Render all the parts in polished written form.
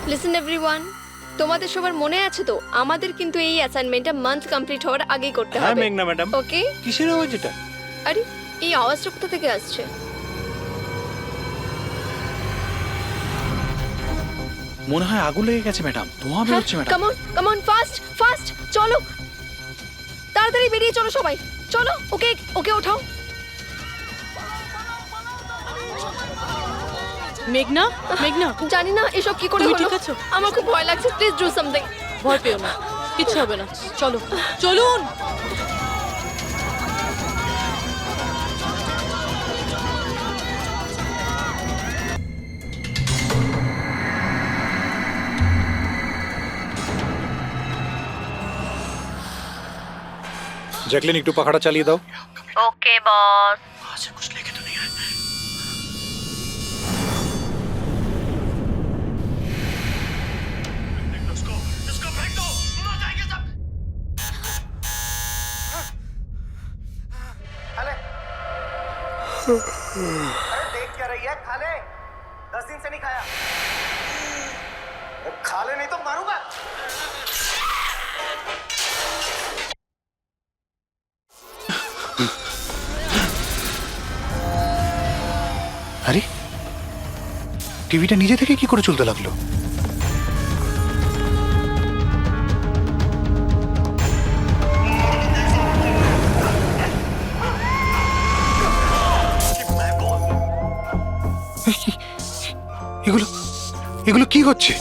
Listen everyone, তোমাদের সবার মনে আছে তো আমাদের কিন্তু এই অ্যাসাইনমেন্টটা মান্থ কমপ্লিট হওয়ার আগেই করতে হ্যাঁ হবে। মেঘনা ম্যাডাম। ওকে? কিসের আওয়াজ এটা? আরে এই আওয়াজটা কোথা থেকে আসছে? মনে হয় আগুন লেগে গেছে ম্যাডাম, ধোঁয়া বেরোচ্ছে madam. Come on fast fast, চলো তাড়াতাড়ি বেরিয়ে চলো সবাই, চলো। ওকে ওকে ওঠাও। মেঘনা, মেঘনা, জানি না এসব কি করে তুমি হলো। ঠিক আছো? আমার খুব ভয় লাগছে, প্লিজ ডু সামথিং। ভয় পেও না, কিচ্ছু হবে না। চলো, চলুন। জ্যাকলিন একটু পাখাটা চালিয়ে দাও। ওকে বস। देख क्या रही है? खा ले, 10 दिन से नहीं खाया। खा ले नहीं तो मारूंगा। আরে টিভিটা নিজে থেকে কি করে চলতে লাগলো? এগুলো এগুলো কি হচ্ছে?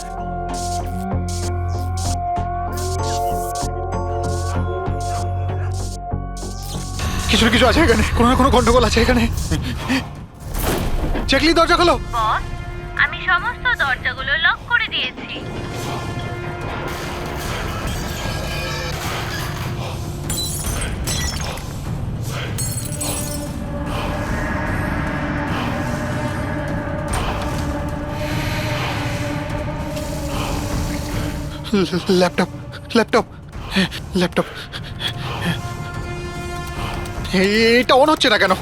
কিছু না কিছু আছে এখানে, কোনো না কোনো গন্ডগোল আছে এখানে। জ্যাকলিন দরজা খোলো। বস, আমি সমস্ত দরজাগুলো লক করে দিয়েছি। ল্যাপটপ ল্যাপটপ ল্যাপটপ, এটা অন হচ্ছে না কেন?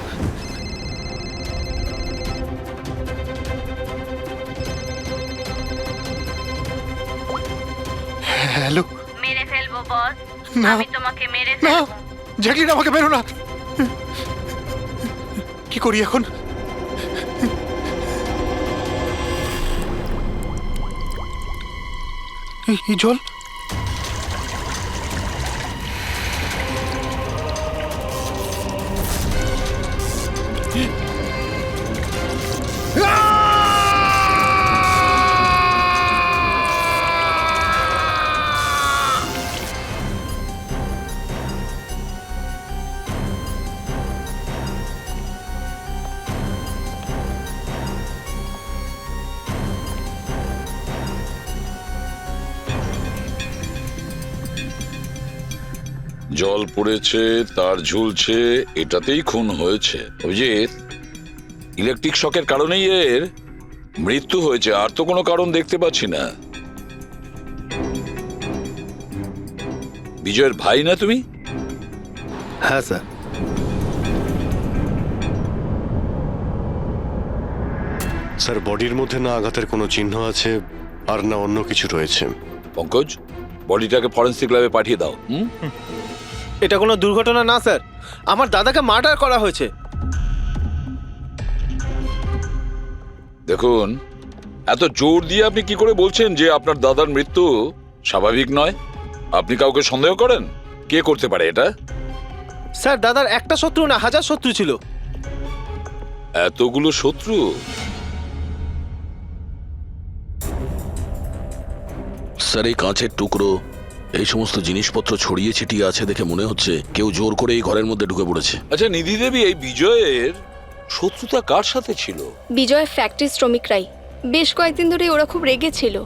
হ্যালো। মেরে ফেলবো বস, না। আমি তোমাকে মেরে না ফেলবো। জ্যাকলিন, আমাকে বেরো না। কি করি এখন? এই জল, জল পড়েছে, তার ঝুলছে, এটাতেই খুন হয়েছে। অভিজিৎ, ইলেকট্রিক শকের কারণেই এর মৃত্যু হয়েছে, আর তো কোনো কারণ দেখতে পাচ্ছি না। বিজয়ের ভাই না তুমি? হ্যাঁ স্যার। স্যার, বডির মধ্যে না আঘাতের কোনো চিহ্ন আছে আর না অন্য কিছু রয়েছে। পঙ্কজ, বডিটাকে ফরেন্সিক ল্যাবে পাঠিয়ে দাও। এটা কোনো দুর্ঘটনা না স্যার, আমার দাদাকে মার্ডার করা হয়েছে। দেখুন, এত জোর দিয়ে আপনি কি করে বলছেন যে আপনার দাদার মৃত্যু স্বাভাবিক নয়? আপনি কাউকে সন্দেহ করেন? কে করতে পারে এটা? স্যার, দাদার একটা শত্রু না, হাজার শত্রু ছিল। এতগুলো শত্রু? স্যার, এই কাঁচের টুকরো, এই সমস্ত জিনিসপত্র ছড়িয়ে ছিটিয়ে আছে দেখে মনে হচ্ছে কেউ জোর করে এই ঘরের মধ্যে ঢুকে পড়েছে। আচ্ছা নিধি দেবী, এই বিজয়ের শত্রুতা কার সাথে ছিল? বিজয় ফ্যাক্টরি শ্রমিকরাই। বেশ কয়েকদিন ধরে ওরা খুব রেগে ছিল।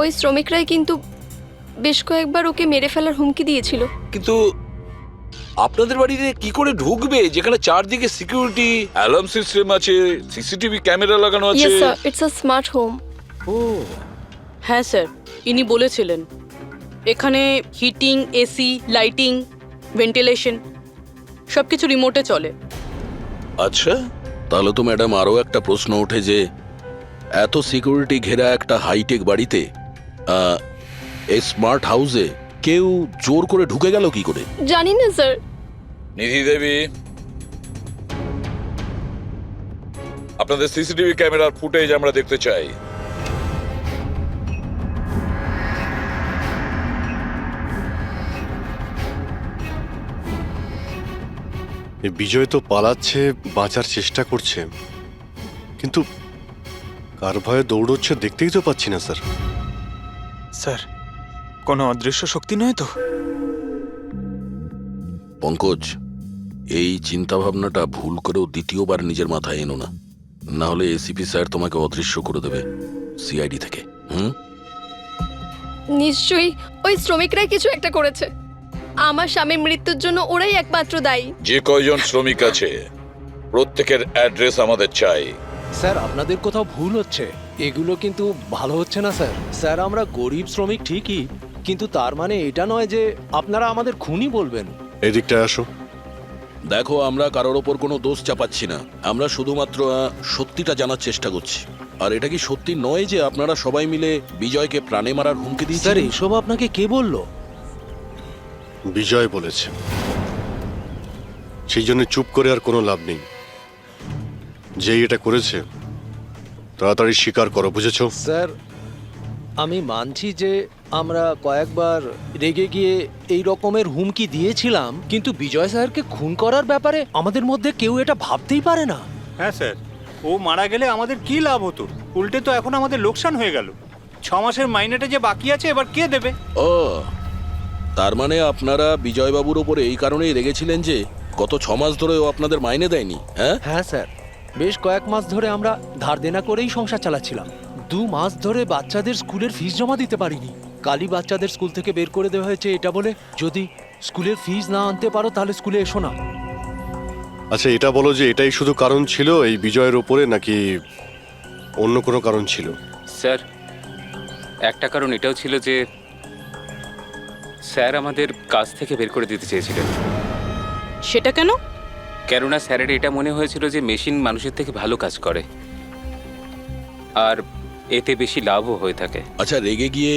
ওই শ্রমিকরাই কিন্তু বেশ কয়েকবার ওকে মেরে ফেলার হুমকি দিয়েছিল। কিন্তু আপনাদের বাড়িতে কি করে ঢুকবে যেখানে চারদিকে সিকিউরিটি, অ্যালার্ম সিস্টেম আছে, সিসিটিভি ক্যামেরা লাগানো আছে? Yes sir, it's a smart home. ও হ্যাঁ স্যার, ইনি বলেছিলেন এখানে হিটিং, এসি, লাইটিং, ভেন্টিলেশন সবকিছু রিমোটে চলে। আচ্ছা, তাহলে তো ম্যাডাম আরও একটা প্রশ্ন ওঠে যে এত সিকিউরিটি ঘেরা একটা হাইটেক বাড়িতে এই স্মার্ট হাউসে কেউ জোর করে ঢুকে গেল কি করে? জানি না স্যার। নিধি দেবী, আপনাদের সিসিটিভি ক্যামেরার ফুটেজ আমরা দেখতে চাই। এই বিজয় তো পালাচ্ছে, বাঁচার চেষ্টা করছে, কিন্তু কার ভয়ে দৌড়চ্ছে দেখতেই তো পাচ্ছি না স্যার। স্যার, কোনো অদৃশ্য শক্তি নয় তো? পঙ্কজ, এই চিন্তা ভাবনাটা ভুল করেও দ্বিতীয়বার নিজের মাথায় এনো না, না হলে এসিপি স্যার তোমাকে অদৃশ্য করে দেবে সিআইডি থেকে। নিশ্চয়ই ওই শ্রমিকরাই কিছু একটা করেছে। আমার স্বামীর মৃত্যুর জন্য ওরাই একমাত্র দায়ী। যে কয়জন শ্রমিক আছে প্রত্যেকের অ্যাড্রেস আমাদের চাই। স্যার, আপনাদের কোথাও ভুল হচ্ছে, এগুলো কিন্তু ভালো হচ্ছে না স্যার। স্যার, আমরা গরিব শ্রমিক ঠিকই, কিন্তু তার মানে এটা নয় যে আপনারা আমাদের খুনি বলবেন। এদিকটায় আসো। দেখো, আমরা কারোর ওপর কোনো দোষ চাপাচ্ছি না, আমরা শুধুমাত্র সত্যিটা জানার চেষ্টা করছি। আর এটা কি সত্যি নয় যে আপনারা সবাই মিলে বিজয়কে প্রাণে মারার হুমকি স্যার, দিয়েছেন? এসব আপনাকে কে বললো? বিজয় বলেছে, সেই জন্য চুপ করে আর কোনো লাভ নেই। যেই এটা করেছে তাড়াতাড়ি স্বীকার করো, বুঝেছো? স্যার, আমি মানছি যে আমরা কয়েকবার রেগে গিয়ে এই রকমের হুমকি দিয়েছিলাম, কিন্তু বিজয় স্যারকে খুন করার ব্যাপারে আমাদের মধ্যে কেউ এটা ভাবতেই পারে না। হ্যাঁ স্যার, ও মারা গেলে আমাদের কি লাভ হতো? উল্টে তো এখন আমাদের লোকসান হয়ে গেল। 6 মাসের মাইনেটা যে বাকি আছে এবার কে দেবে? ও, তার মানে আপনারা বিজয়বাবুর ওপরে এই কারণেই রেগেছিলেন যে গত 6 মাস ধরে ও আপনাদের মাইনে দেয়নি? হ্যাঁ স্যার, বেশ কয়েক মাস ধরে আমরা ধার দেনা করেই সংসার চালাচ্ছিলাম। 2 মাস ধরে বাচ্চাদের স্কুলের ফিস জমা দিতে পারিনি। কালই বাচ্চাদের স্কুল থেকে বের করে দেওয়া হয়েছে এটা বলে, যদি স্কুলের ফিস না আনতে পারো তাহলে স্কুলে এসো না। আচ্ছা, এটা বলো যে এটাই শুধু কারণ ছিল এই বিজয়ের ওপরে, নাকি অন্য কোনো কারণ ছিল? স্যার, একটা কারণ এটাও ছিল যে স্যার আমাদের কাজ থেকে বের করে দিতে চেয়েছিলেন। সেটা কেন? কেননা স্যারের এটা মনে হয়েছিল যে মেশিন মানুষের থেকে ভালো কাজ করে আর এতে বেশি লাভও হয়ে থাকে। আচ্ছা, রেগে গিয়ে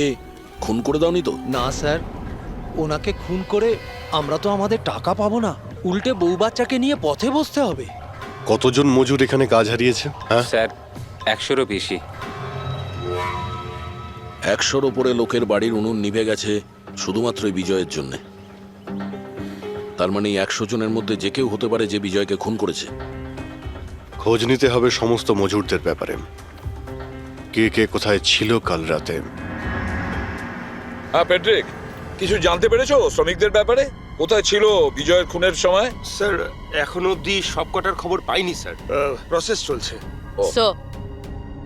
খুন করে দাওনি তো? না স্যার, ওনাকে খুন করে আমরা তো আমাদের টাকা পাবো না, উল্টে বউ বাচ্চাকে নিয়ে পথে বসতে হবে। কতজন মজুর এখানে কাজ হারিয়েছে? হ্যাঁ স্যার, 100-রও বেশি। 100-র ওপরে লোকের বাড়ির উনুন নিভে গেছে শুধুমাত্র এই বিজয়ের জন্য। তার মানে 100 জনের মধ্যে যে কেউ হতে পারে যে বিজয়কে খুন করেছে। খোঁজ নিতে হবে সমস্ত মজুরদের ব্যাপারে, কে কে কোথায় ছিল কাল রাতে। হ্যাঁ প্যাট্রিক, কিছু জানতে পেরেছো শ্রমিকদের ব্যাপারে? কোথায় ছিল বিজয়ের খুনের সময়? স্যার, এখনো অবধি সব কটার খবর পাইনি স্যার, প্রসেস চলছে। স্যার,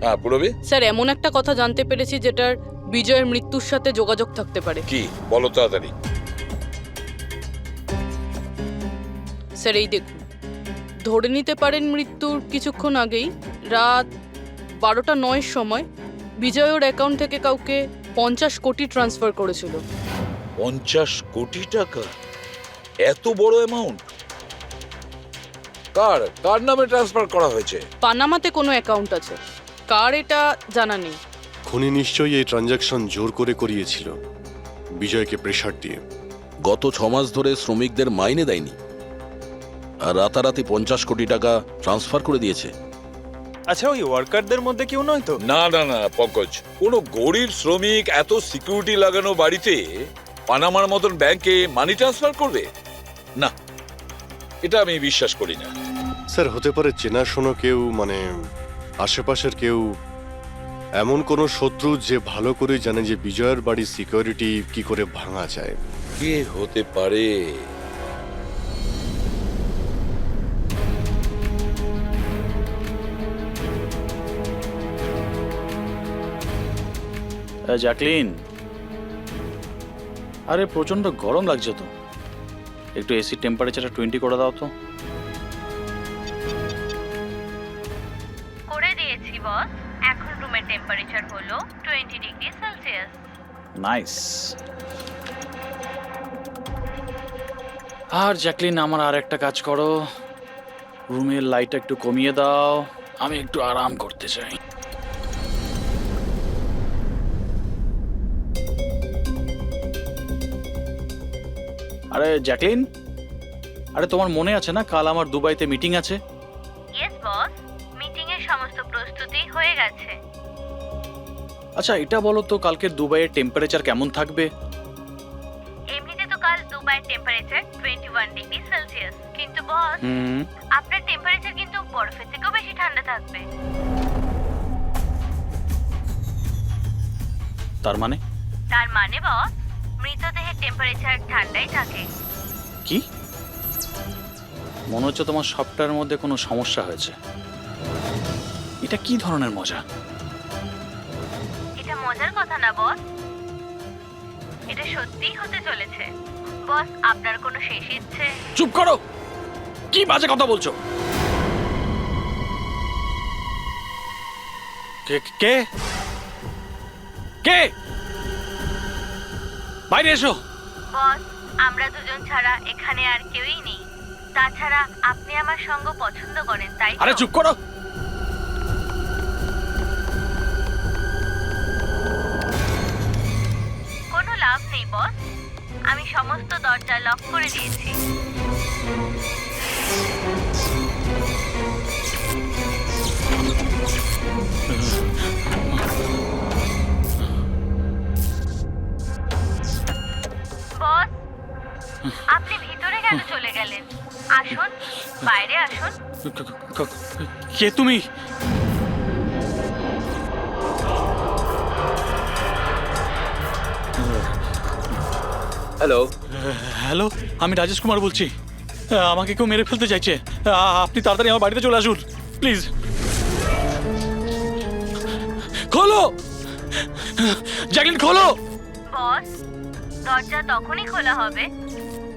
হ্যাঁ পুরবি, স্যার এমন একটা কথা জানতে পেরেছি যেটার বিজয়ের মৃত্যুর সাথে যোগাযোগ থাকতে পারে। কি বলো তাড়াতাড়ি। স্যার, এই দেখুন, ধরে নিতে পারেন মৃত্যুর কিছুক্ষণ আগেই রাত 12:09 সময় বিজয় ওর অ্যাকাউন্ট থেকে কাউকে 50 কোটি ট্রান্সফার করেছিল। 50 কোটি টাকা? এত বড় অ্যামাউন্ট কার কার নামে ট্রান্সফার করা হয়েছে? পানামাতে কোনো অ্যাকাউন্ট আছে, কার এটা জানা নেই। খুনি নিশ্চয়ই এই ট্রানজাকশন জোর করে করিয়েছিল বিজয়কে প্রেসার দিয়ে। গত 6 মাস ধরে শ্রমিকদের মাইনে দেয়নি আর রাতারাতি 50 কোটি টাকা ট্রান্সফার করে দিয়েছে। আচ্ছা, ওই ওয়ার্কারদের মধ্যে কেউ নয় তো? না না না পঙ্কজ, কোনো গরিব শ্রমিক এত সিকিউরিটি লাগানো বাড়িতে পানামার মতন ব্যাংকে মানি ট্রান্সফার করবে? না, এটা আমি বিশ্বাস করি না। স্যার, হতে পারে চেনাশোনা কেউ, মানে আশেপাশের কেউ, এমন কোনো শত্রু যে ভালো করে জানে যে বিজয়ের বাড়ির সিকিউরিটি কি করে ভাঙা যায়। কে হতে পারে? জ্যাকলিন, আরে প্রচন্ড গরম লাগছে তো, একটু এসি টেম্পারেচারটা 20 করে দাও তো। করে দিয়েছি বস। এখন রুমের টেম্পারেচার হলো 20 ডিগ্রি সেলসিয়াস। নাইস। আর জ্যাকলিন, আমার আর একটা কাজ করো, রুমের লাইটটা একটু কমিয়ে দাও, আমি একটু আরাম করতে চাই। আরে জ্যাকলিন, আরে তোমার মনে আছে না কাল আমার দুবাইতে মিটিং আছে? ইয়েস বস, মিটিং এর সমস্ত প্রস্তুতি হয়ে গেছে। আচ্ছা এটা বলো তো কালকের দুবাইয়ের টেম্পারেচার কেমন থাকবে? এমনিতে তো কাল দুবাইয়ের টেম্পারেচার 21 ডিগ্রি সেলসিয়াস, কিন্তু বস আপনার টেম্পারেচার কিন্তু বরফের থেকেও বেশি ঠান্ডা থাকবে। তার মানে? তার মানে বস, মৃতদেহের টেম্পারেচার ঠান্ডাই থাকে। কি? মনে হচ্ছে তোমার সবটার মধ্যে কোনো সমস্যা হয়েছে। এটা কি ধরনের মজা? এটা মজার কথা না বস, এটা সত্যিই হতে চলেছে। বস, আপনার কোনো শেষ ইচ্ছে? চুপ করো, কি বাজে কথা বলছো? কে কে কে? বাইরে এসো। বস, আমরা দুজন ছাড়া এখানে আর কেউই নেই। তাছাড়া আপনি আমার সঙ্গ পছন্দ করেন, তাই তো? আরে চুপ করো। কোনো লাভ নেই বস, আমি সমস্ত দরজা লক করে দিয়েছি। বস, আপনি ভিতরে কেন চলে গেলেন? আসুন, বাইরে আসুন। কে তুমি? হ্যালো, হ্যালো, আমি রাজেশ কুমার বলছি। আমাকে কেউ মেরে ফেলতে চাইছে। আপনি তাড়াতাড়ি আমার বাড়িতে চলে আসুন প্লিজ। খোলো জ্যাকলিন, খোলো। বস, দরজা তখনই খোলা হবে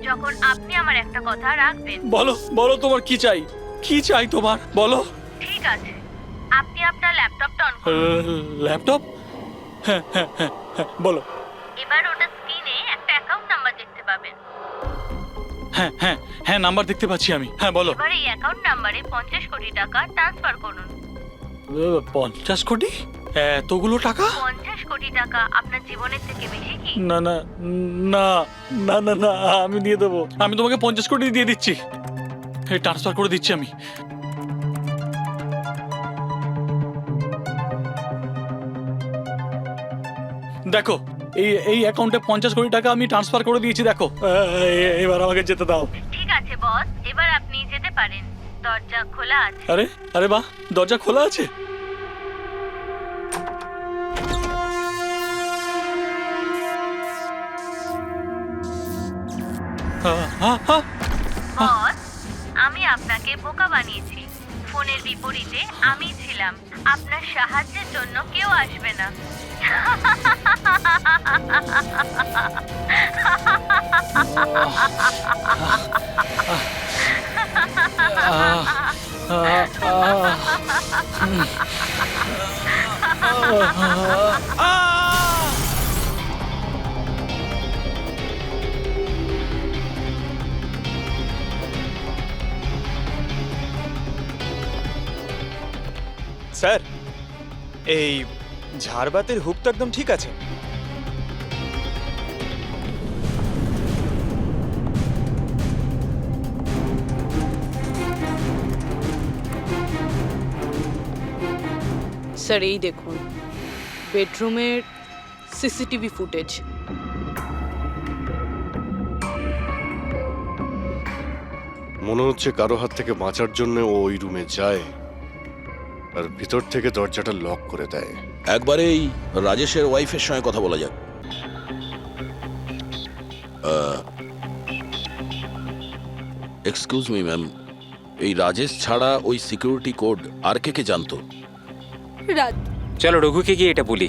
যখন আপনি আমার একটা কথা রাখবেন। বলো বলো, তোমার কি চাই? কি চাই তোমার? বলো। ঠিক আছে, আপনি আপনার ল্যাপটপটা অন করুন। ল্যাপটপ? হ্যাঁ হ্যাঁ হ্যাঁ হ্যাঁ, বলো। এবার ওটা স্ক্রিনে একটা অ্যাকাউন্ট নাম্বার দেখতে পাবেন। হ্যাঁ হ্যাঁ হ্যাঁ, নাম্বার দেখতে পাচ্ছি আমি। হ্যাঁ বলো। এবার এই অ্যাকাউন্ট নাম্বারে 50 কোটি টাকা ট্রান্সফার করুন। 50 কোটি? এতগুলো টাকা? 50 কোটি টাকা আপনার জীবনের থেকে বেশি কি? না না না না না না, আমি দিয়ে দেবো। আমি তোমাকে 50 কোটি দিয়ে দিচ্ছি। ট্রান্সফার করে দিচ্ছি আমি। দেখো, এই অ্যাকাউন্টে 50 কোটি টাকা আমি ট্রান্সফার করে দিয়েছি। দেখো, এবার আমাকে যেতে দাও। ঠিক আছে বস, এবার আপনি যেতে পারেন। দরজা খোলা আছে। আরে আরে বাহ, দরজা খোলা আছে। বস, আমি আপনাকে বোকা বানিয়েছি। ফোনের বিপরীতে আমি ছিলাম। আপনার সাহায্যের জন্য কেউ আসবে না। স্যার, এই ঝাড়বাতির হুক তো একদম ঠিক আছে। স্যার এই দেখুন বেডরুমের সিসিটিভি ফুটেজ। মনে হচ্ছে কারো হাত থেকে বাঁচার জন্য ও ওই রুমে যায় আর ভিতর থেকে দরজাটা লক করে দেয়। একবারে এই রাজেশের ওয়াইফের সঙ্গে কথা বলা যাক। এক্সকিউজ মি ম্যাম, এই রাজেশ ছাড়া ওই সিকিউরিটি কোড আর কে জানতো? চলো রঘুকে গিয়ে এটা বলি।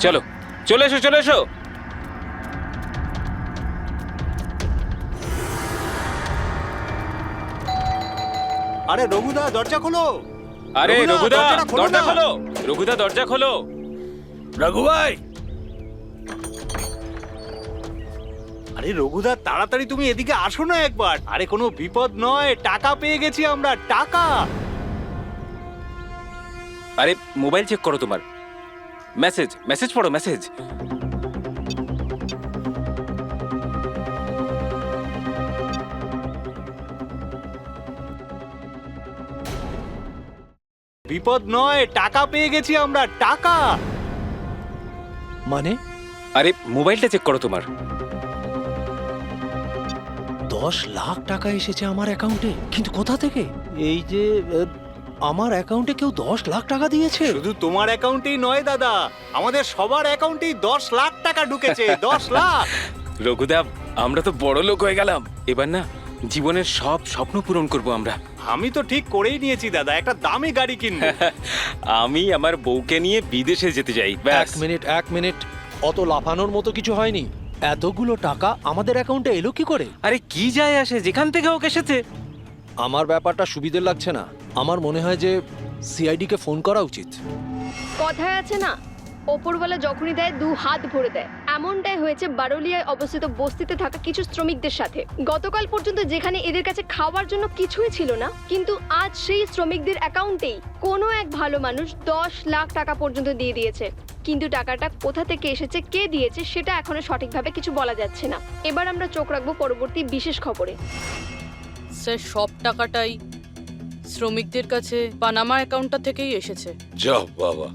চলো, চলে এসো চলে এসো। আরে রঘুদা, দরজা খোলো। আরে রঘুদা, দরজাটা খোলো দরজা না। খোলো। রঘুদা, দরজা খোলো। রঘু ভাই। আরে রঘুদা, তাড়াতাড়ি তুমি এদিকে আসো না একবার। আরে কোনো বিপদ নয়, টাকা পেয়ে গেছি আমরা, টাকা। আরে মোবাইল চেক করো তোমার। মেসেজ মেসেজ পড়ো, মেসেজ। বিপদ নয়, টাকা পেয়ে গেছি আমরা, টাকা। মানে আরে মোবাইলটা চেক করো তোমার। 10 লাখ টাকা এসেছে আমার অ্যাকাউন্টে, কিন্তু কোথা থেকে? এই যে আমার অ্যাকাউন্টে কেউ 10 লাখ টাকা দিয়েছে? শুধু তোমার অ্যাকাউন্টেই নয় দাদা, আমাদের সবার অ্যাকাউন্টেই 10 লাখ টাকা ঢুকেছে। 10 লাখ। রঘুদা, আমরা তো বড় লোক হয়ে গেলাম। এবার না জীবনের সব স্বপ্ন পূরণ করব আমরা। আমি তো ঠিক করেই নিয়েছি দাদা, একটা দামি গাড়ি কিনবো। আমি আমার বউকে নিয়ে বিদেশে যেতে চাই, ব্যাস। এক মিনিট, অত লাফানোর মতো কিছু হয়নি। এতগুলো টাকা আমাদের অ্যাকাউন্টে এলো কি করে? আরে কি যায় আসে, যেখান থেকে হোক এসেছে। আমার ব্যাপারটা সুবিধের লাগছে না। আমার মনে হয় যে সিআইডি কে ফোন করা উচিত। কথায় আছে না, ওপরওয়ালা যখনই দেয় 2 হাত ভরে দেয়। এমনটাই হয়েছে বারোলিয়ায় অবস্থিত বস্তিতে থাকা কিছু শ্রমিকদের সাথে। গতকাল পর্যন্ত যেখানে এদের কাছে খাওয়ার জন্য কিছুই ছিল না, কিন্তু আজ সেই শ্রমিকদের অ্যাকাউন্টেই কোনো এক ভালো মানুষ 10 লাখ টাকা পর্যন্ত দিয়ে দিয়েছে। কিন্তু টাকাটা কোথা থেকে এসেছে, কে দিয়েছে, সেটা এখনো সঠিকভাবে কিছু বলা যাচ্ছে না। এবার আমরা চোখ রাখবো পরবর্তী বিশেষ খবরে। স্যার, সব টাকাটাই শ্রমিকদের কাছে পানামা অ্যাকাউন্টটা থেকেই এসেছে। যা বাবা,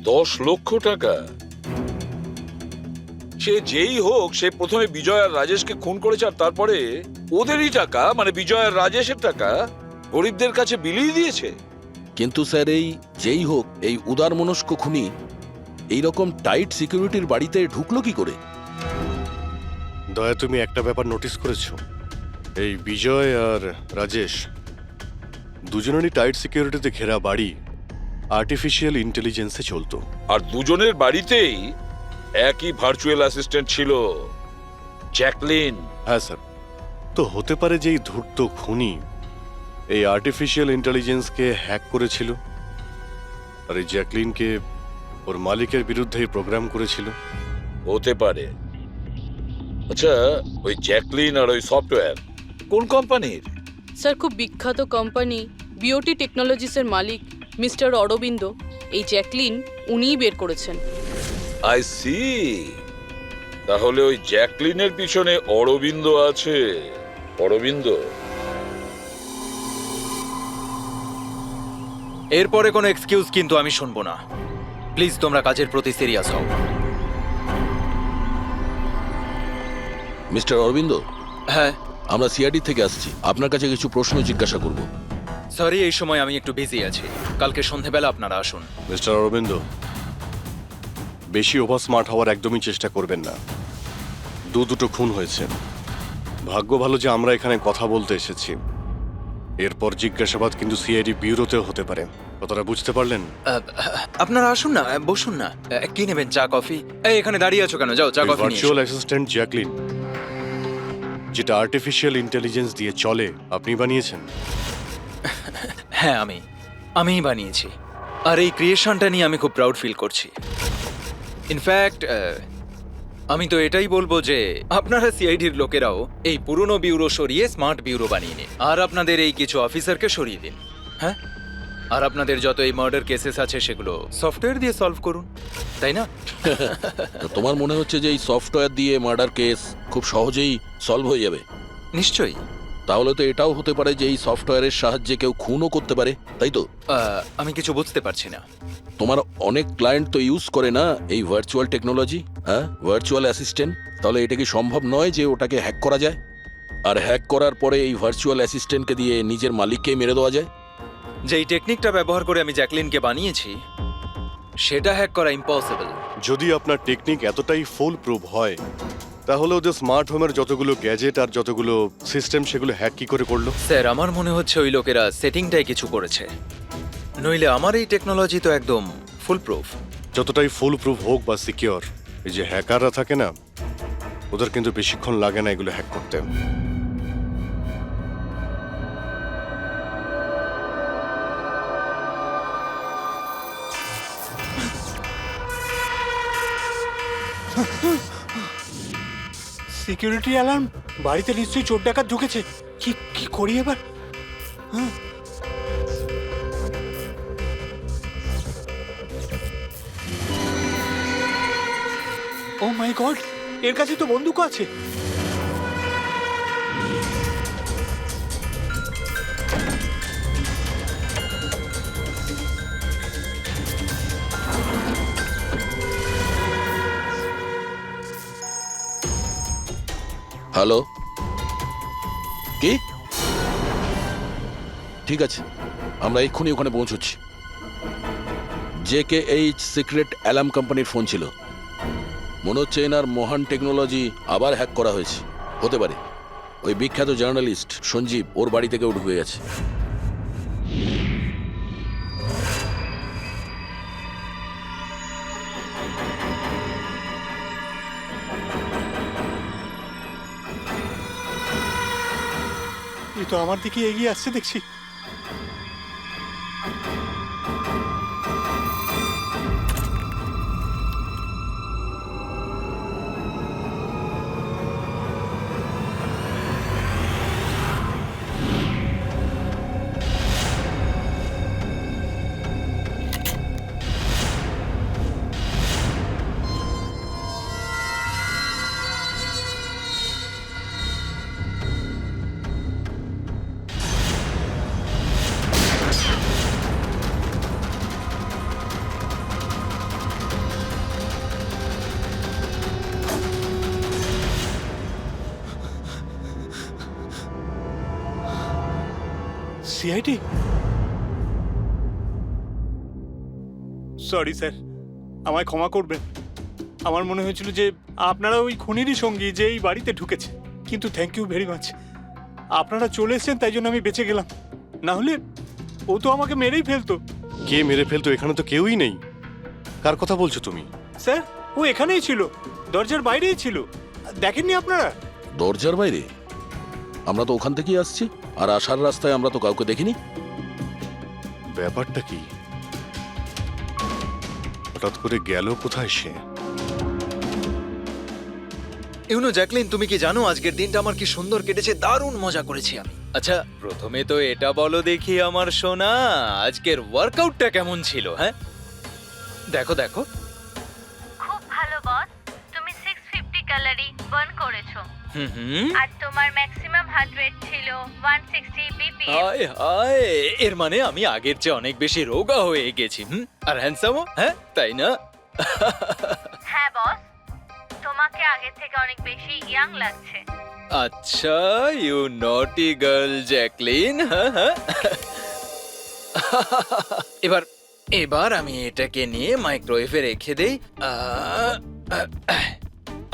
10 লক্ষ টাকা! সে যেই হোক, সে প্রথমে বিজয় আর রাজেশকে খুন করেছে, আর তারপরে ওদেরই টাকা, মানে বিজয় আর রাজেশের টাকা গরিবদের কাছে বিলিয়ে দিয়েছে। কিন্তু স্যার, এই যেই হোক, এই উদারমনস্ক খুনি এইরকম টাইট সিকিউরিটির বাড়িতে ঢুকলো কি করে? দয়া, তুমি একটা ব্যাপার নোটিস করেছো? এই বিজয় আর রাজেশ দুজনেরই টাইট সিকিউরিটিতে ঘেরা বাড়ি আর্টিফিশিয়াল ইন্টেলিজেন্সে চলতো। আর দুজনের বাড়িতেই একই ভার্চুয়াল অ্যাসিস্ট্যান্ট ছিল, জ্যাকলিন। হ্যাঁ স্যার, তো হতে পারে যে এই ধূর্ত খুনি এই আর্টিফিশিয়াল ইন্টেলিজেন্সকে হ্যাক করেছিল, আর এই জ্যাকলিনকে ওর মালিকের বিরুদ্ধে প্রোগ্রাম করেছিল। হতে পারে। আচ্ছা, ওই জ্যাকলিন আর ওই সফটওয়্যার কোন কোম্পানির? স্যার, খুব বিখ্যাত কোম্পানি বিওটি টেকনোলজিসের মালিক মিস্টার অরবিন্দ। এই জ্যাকলিন উনিই বের করেছেন। I see. তাহলে ওই জ্যাকলিনের পিছনে অরবিন্দ আছে। অরবিন্দ? এরপরে কোনো এক্সকিউজ কিন্তু আমি শুনবো না। প্লিজ তোমরা কাজের প্রতি সিরিয়াস হও। মিস্টার অরবিন্দ, হ্যাঁ, আমরা সিআইডি থেকে আসছি, আপনার কাছে কিছু প্রশ্ন জিজ্ঞাসা করব। সরি, এই সময় আমি একটু বিজি আছি। কালকে সন্ধেবেলা আপনারা আসুন। মিস্টার অরবিন্দ, বেশি ওভার স্মার্ট হওয়ার একদমই চেষ্টা করবেন না। দুটো খুন হয়েছে। ভাগ্য ভালো যে আমরা এখানে কথা বলতে এসেছি। এরপর জিজ্ঞাসাবাদ কিন্তু সিআইডি ব্যুরোতেও হতে পারে। কথাটা বুঝতে পারলেন? আপনারা আসুন না, বসুন না। কি নেবেন, চা কফি? এই এখানে দাঁড়িয়ে আছো কেন? যাও চা কফি নিয়ে ভার্চুয়াল এসো। অ্যাসিস্ট্যান্ট জ্যাকলিন, যেটা আর্টিফিশিয়াল ইন্টেলিজেন্স দিয়ে চলে, আপনি বানিয়েছেন? হ্যাঁ, আমিই বানিয়েছি। আর এই ক্রিয়েশনটা নিয়ে আমি খুব প্রাউড ফিল করছি। ইনফ্যাক্ট আমি তো এটাই বলবো যে আপনারা সিআইডির লোকেরাও এই পুরনো ব্যুরো সরিয়ে স্মার্ট ব্যুরো বানিয়ে নিন, আর আপনাদের এই কিছু অফিসারকে সরিয়ে দিন। হ্যাঁ, আর আপনাদের যত এই মার্ডার কেসেস আছে সেগুলো সফটওয়্যার দিয়ে সলভ করুন, তাই না? তো তোমার মনে হচ্ছে যে এই সফটওয়্যার দিয়ে মার্ডার কেস খুব সহজেই সলভ হয়ে যাবে? নিশ্চয়ই। তাহলে তো এটাও হতে পারে যে এই সফটওয়্যারের সাহায্যে কেউ খুনও করতে পারে, তাই তো? আমি কিছু বুঝতে পারছি না। তোমার অনেক ক্লায়েন্ট তো ইউজ করে না এই ভার্চুয়াল টেকনোলজি, হ্যাঁ, ভার্চুয়াল অ্যাসিস্ট্যান্ট। তাহলে এটা কি সম্ভব নয় যে ওটাকে হ্যাক করা যায়, আর হ্যাক করার পরে এই ভার্চুয়াল অ্যাসিস্ট্যান্টকে দিয়ে নিজের মালিককে মেরে দেওয়া যায়? যেই টেকনিকটা ব্যবহার করে আমি জ্যাকলিনকে বানিয়েছি সেটা হ্যাক করা ইম্পসিবল। যদি আপনার টেকনিক এতটাই ফুল প্রুফ হয়, তাহলে ওদের স্মার্ট হোমের যতগুলো গ্যাজেট আর যতগুলো সিস্টেম, সেগুলো হ্যাক কি করে করলো? স্যার, আমার মনে হচ্ছে ওই লোকেরা সেটিংটাই কিছু করেছে, নইলে আমার এই টেকনোলজি তো একদম ফুল প্রুফ। যতটাই ফুল প্রুফ হোক বা সিকিউর, এই যে হ্যাকাররা থাকে না, ওদের কিন্তু বেশিক্ষণ লাগে না এগুলো হ্যাক করতে। Security alarm! বাড়িতে নিশ্চয়ই চোর ডাকাত ঢুকেছে। কি করি এবার? ও মাই গড, এর কাছে তো বন্দুক আছে। হ্যালো, কি? ঠিক আছে, আমরা এক্ষুনি ওখানে পৌঁছচ্ছি। JKH সিক্রেট অ্যালার্ম কোম্পানির ফোন ছিল। মনে হচ্ছে এনার মহান টেকনোলজি আবার হ্যাক করা হয়েছে। হতে পারে ওই বিখ্যাত জার্নালিস্ট সঞ্জীব ওর বাড়ি থেকে ঢুকে গেছে। এই তো আমার দিকে এগিয়ে আসছে দেখছি। সিআইডি? সরি স্যার, আমায় ক্ষমা করবেন। আমার মনে হয়েছিল যে আপনারা ওই খুনিরই সঙ্গী যে এই বাড়িতে ঢুকেছে, কিন্তু থ্যাংক ইউ ভেরি মাচ। আপনারা চলে এসেছেন তাই জন্য আমি বেঁচে গেলাম, না হলে ও তো আমাকে মেরেই ফেলতো। কে মেরে ফেলতো? এখানে তো কেউই নেই। কার কথা বলছো তুমি? স্যার, ও এখানেই ছিল, দরজার বাইরেই ছিল। দেখেননি আপনারা? দরজার বাইরে? আমরা তো ওখান থেকেই আসছি, আর আসার রাস্তায় আমরা তো কাউকে দেখিনি। ব্যাপারটা কি? হঠাৎ করে গেল কোথায় সে? ইউনো জ্যাকলিন, তুমি কি জানো আজকের দিনটা আমার কি সুন্দর কেটেছে? দারুণ মজা করেছি আমি। আচ্ছা, প্রথমে তো এটা বলো দেখি আমার সোনা, আজকের ওয়ার্কআউটটা কেমন ছিল? হ্যাঁ, দেখো দেখো। খুব ভালো বস, তুমি 650 ক্যালোরি বার্ন করেছো। হুম, আর তোমার ম্যাক্সিমাম হার্ট রেট ছিল 160 বিপিএম। হায় হায়, এর মানে আমি আগের চেয়ে অনেক বেশি রোগা হয়ে গেছি। আর হ্যান্ডসামও, হ্যাঁ তাই না? হ্যাঁ বস, তোমাকে আগের থেকে অনেক বেশি ইয়াং লাগছে। আচ্ছা, ইউ নটি গার্ল জ্যাকলিন। এবার এবার আমি এটাকে নিয়ে মাইক্রোওয়েভে রেখে দেই।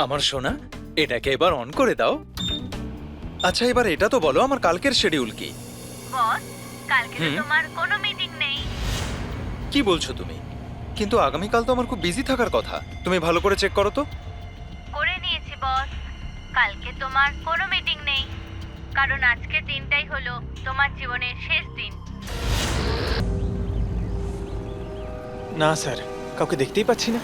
আমার সোনা, এটাকে এবার অন করে দাও। আচ্ছা, এবার এটা তো বলো আমার কালকের শিডিউল কি? বস, কালকে তো তোমার কোনো মিটিং নেই। কি বলছো তুমি? কিন্তু আগামীকাল তো আমার খুব বিজি থাকার কথা। তুমি ভালো করে চেক করো তো। করে নিয়েছি বস, কালকে তোমার কোনো মিটিং নেই, কারণ আজকের দিনটাই হলো তোমার জীবনের শেষ দিন। না স্যার, কাউকে দেখতেই পাচ্ছি না।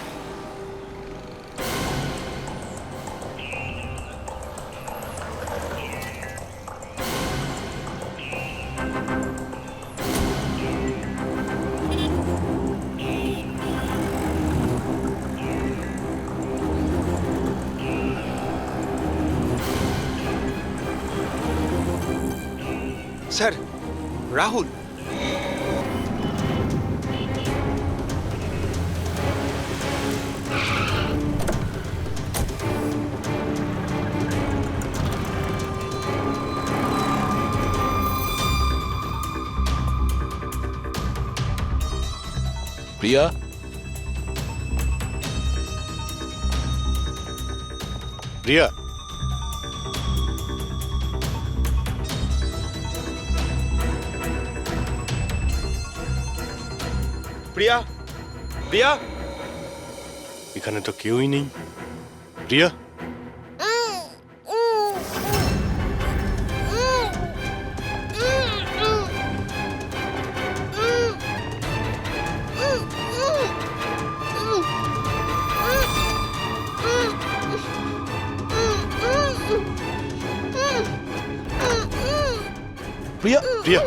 স্যার, রাহুল। প্রিয়া, প্রিয়া, প্রিয়া, প্রিয়া, এখানে তো কেউই নেই। প্রিয়া, প্রিয়া, প্রিয়া,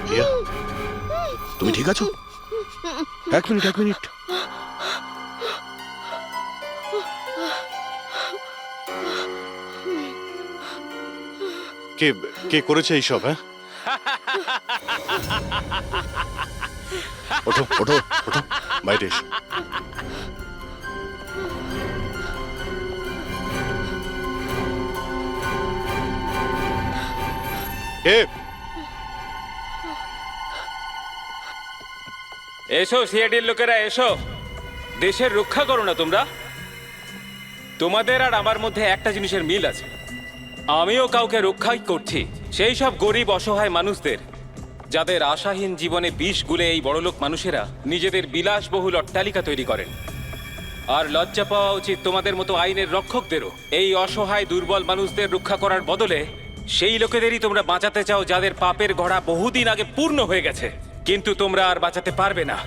প্রিয়া, তুমি ঠিক আছো? এক মিনিট, এক মিনিট। কে কে করেছে এইসব? হ্যাঁ, ওঠো ওঠো ওঠো, বাইরে এসো। এ এসো সিআইডির লোকেরা, এসো। দেশের রক্ষা করো না তোমরা? তোমাদের আর আমার মধ্যে একটা জিনিসের মিল আছে, আমিও কাউকে রক্ষাই করছি, সেই সব গরিব অসহায় মানুষদের যাদের আশাহীন জীবনে বিষ গুলে এই বড়লোক মানুষেরা নিজেদের বিলাসবহুল অট্টালিকা তৈরি করেন। আর লজ্জা পাওয়া উচিত তোমাদের মতো আইনের রক্ষকদেরও। এই অসহায় দুর্বল মানুষদের রক্ষা করার বদলে সেই লোকেদেরই তোমরা বাঁচাতে চাও যাদের পাপের ঘোড়া বহুদিন আগে পূর্ণ হয়ে গেছে, কিন্তু তোমরা আর বাঁচাতে পারবে না।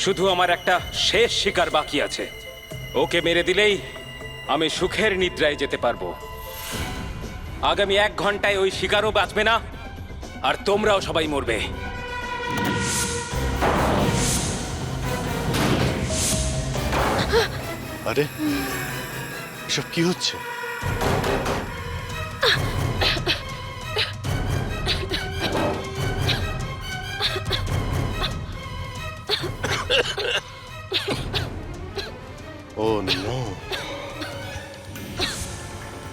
শুধু আমার একটা শেষ শিকার বাকি আছে, ওকে মেরে দিলেই আমি সুখের নিদ্রায় যেতে পারবো। আগামী 1 ঘন্টায় ওই শিকারও বাঁচবে না, আর তোমরাও সবাই মরবে। আরে এসব কি হচ্ছে? ও নো,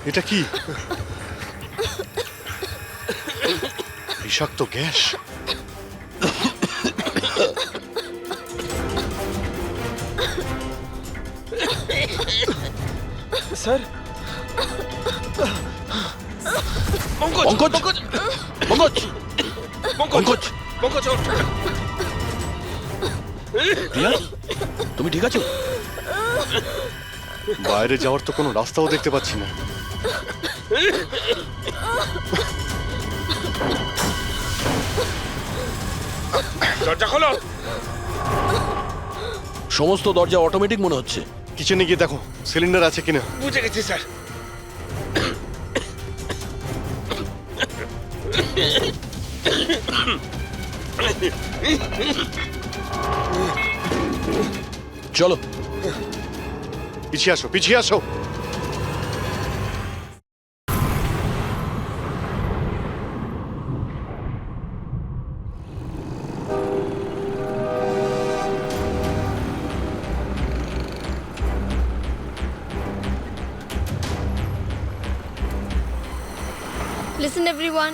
এটা কি? বিষাক্ত গ্যাস। স্যার, পঙ্কজ পঙ্কজ পঙ্কজ পঙ্কজ পঙ্কজ, রিয়া, তুমি ঠিক আছো? বাইরে যাওয়ার তো কোনো রাস্তাও দেখতে পাচ্ছি না। দরজা খোলো। সমস্ত দরজা অটোমেটিক মনে হচ্ছে। কিচেনে গিয়ে দেখো সিলিন্ডার আছে কিনা। বুঝে গেছি স্যার। চলো পিছিয়ে আসো, পিছিয়ে আসো। লিসেন এভরিওয়ান,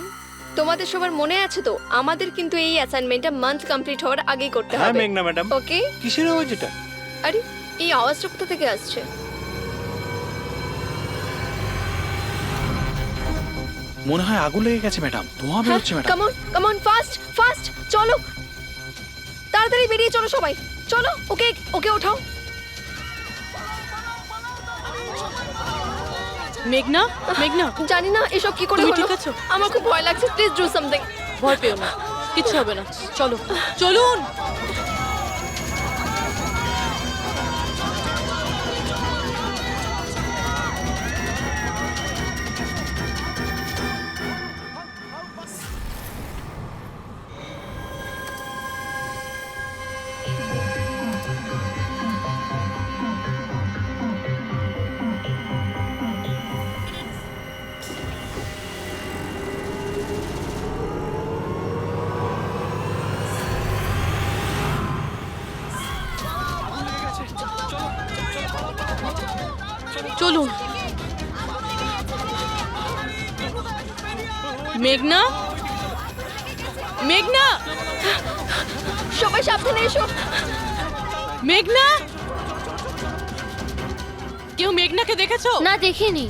তোমাদের সবার মনে আছে তো আমাদের কিন্তু এই অ্যাসাইনমেন্টটা মান্থ কমপ্লিট হওয়ার আগেই করতে হ্যাঁ হবে। মেঘনা ম্যাডাম। ওকে? কিসের আওয়াজ এটা? আরে এই আওয়াজটা কোথা থেকে আসছে? মনে হয় আগুন লেগে গেছে ম্যাডাম, ধোঁয়া বেরোচ্ছে madam. Come on come on, fast fast চলো, তাড়াতাড়ি বেরিয়ে চলো সবাই, চলো। ওকে ওকে ওঠাও। মেঘনা, মেঘনা, জানি না এসব কি করে তুমি হলো। ঠিক আছো? আমার খুব ভয় লাগছে, প্লিজ ডু সামথিং। ভয় পেও না, কিচ্ছু হবে না। চলো, চলুন। চলুন। মেঘনা, মেঘনা, সবাই সাবধানে এসো। মেঘনা, কেউ মেঘনাকে দেখেছো? না, দেখিনি।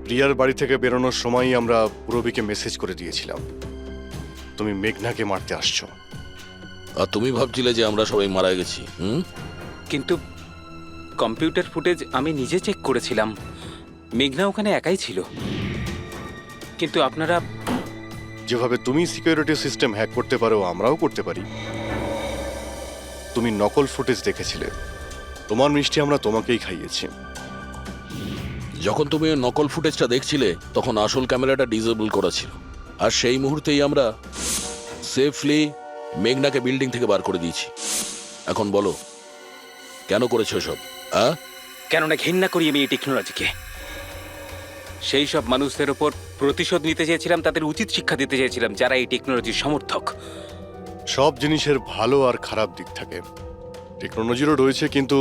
প্রিয়ার বাড়ি থেকে বেরোনোর সময়ই আমরা পুরবীকে মেসেজ করে দিয়েছিলাম তুমি মেঘনাকে মারতে আসছো। আর তুমি ভাবছিলে যে আমরা সবাই মারা গেছি? কিন্তু কম্পিউটার ফুটেজ আমি নিজে চেক করেছিলাম, মেঘনা ওখানে একাই ছিল। কিন্তু আপনারা যেভাবে তুমি সিকিউরিটি সিস্টেম হ্যাক করতে পারো আমরাও করতে পারি। তুমি নকল ফুটেজ দেখেছিলে, তোমার মিষ্টি আমরা তোমাকেই খাইয়েছি। যখন তুমি ওই নকল ফুটেজটা দেখছিলে তখন আসল ক্যামেরাটা ডিসেবল করা ছিল, আর সেই মুহূর্তেই আমরা সেফলি মেঘনাকে বিল্ডিং থেকে বার করে দিয়েছি। এখন বলো কেন করেছো সব? কেননা ঘৃণা করি আমি এই টেকনোলজিকে। সেই সব মানুষদের ওপর প্রতিশোধ নিতে চেয়েছিলাম, তাদের উচিত শিক্ষা দিতে চেয়েছিলাম যারা এই টেকনোলজির সমর্থক। সব জিনিসের ভালো আর খারাপ দিক থাকে, টেকনোলজিরও রয়েছে, কিন্তু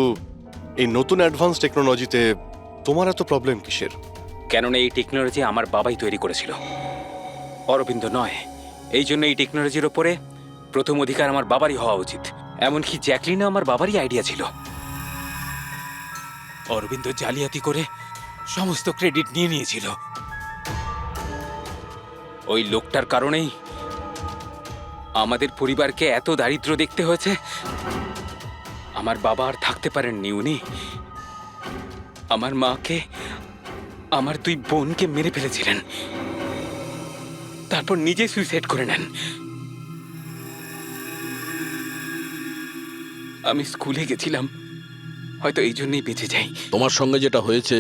এই নতুন অ্যাডভান্স টেকনোলজিতে তোমার এত প্রবলেম কিসের? কেননা এই টেকনোলজি আমার বাবাই তৈরি করেছিল, অরবিন্দ নয়। এই জন্য এই টেকনোলজির ওপরে প্রথম অধিকার আমার বাবারই হওয়া উচিত। এমনকি জ্যাকলিনও আমার বাবারই আইডিয়া ছিল। অরবিন্দ জালিয়াতি করে সমস্ত ক্রেডিট নিয়ে নিয়েছিল। ওই লোকটার কারণেই আমাদের পরিবারকে এত দারিদ্র দেখতে হয়েছে। আমার বাবা আর থাকতে পারেননি, উনি আমার মাকে, আমার দুই বোনকে মেরে ফেলেছিলেন, তারপর নিজে সুইসাইড করে নেন। আমি স্কুলে গেছিলাম, হয়তো এই জন্যই বেঁচে যাই। তোমার সঙ্গে যেটা হয়েছে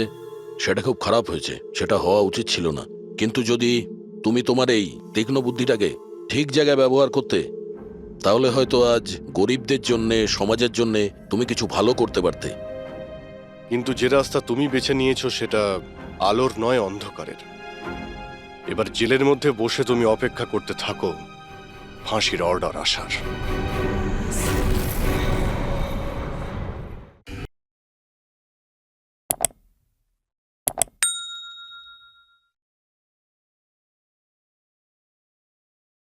সেটা খুব খারাপ হয়েছে, সেটা হওয়া উচিত ছিল না। কিন্তু যদি তুমি তোমার এই তীক্ষ্ণ বুদ্ধিটাকে ঠিক জায়গায় ব্যবহার করতে, তাহলে হয়তো আজ গরিবদের জন্য, সমাজের জন্য তুমি কিছু ভালো করতে পারতে। কিন্তু যে রাস্তা তুমি বেছে নিয়েছো সেটা আলোর নয়, অন্ধকারের। এবার জেলের মধ্যে বসে তুমি অপেক্ষা করতে থাকো ফাঁসির অর্ডার আসার।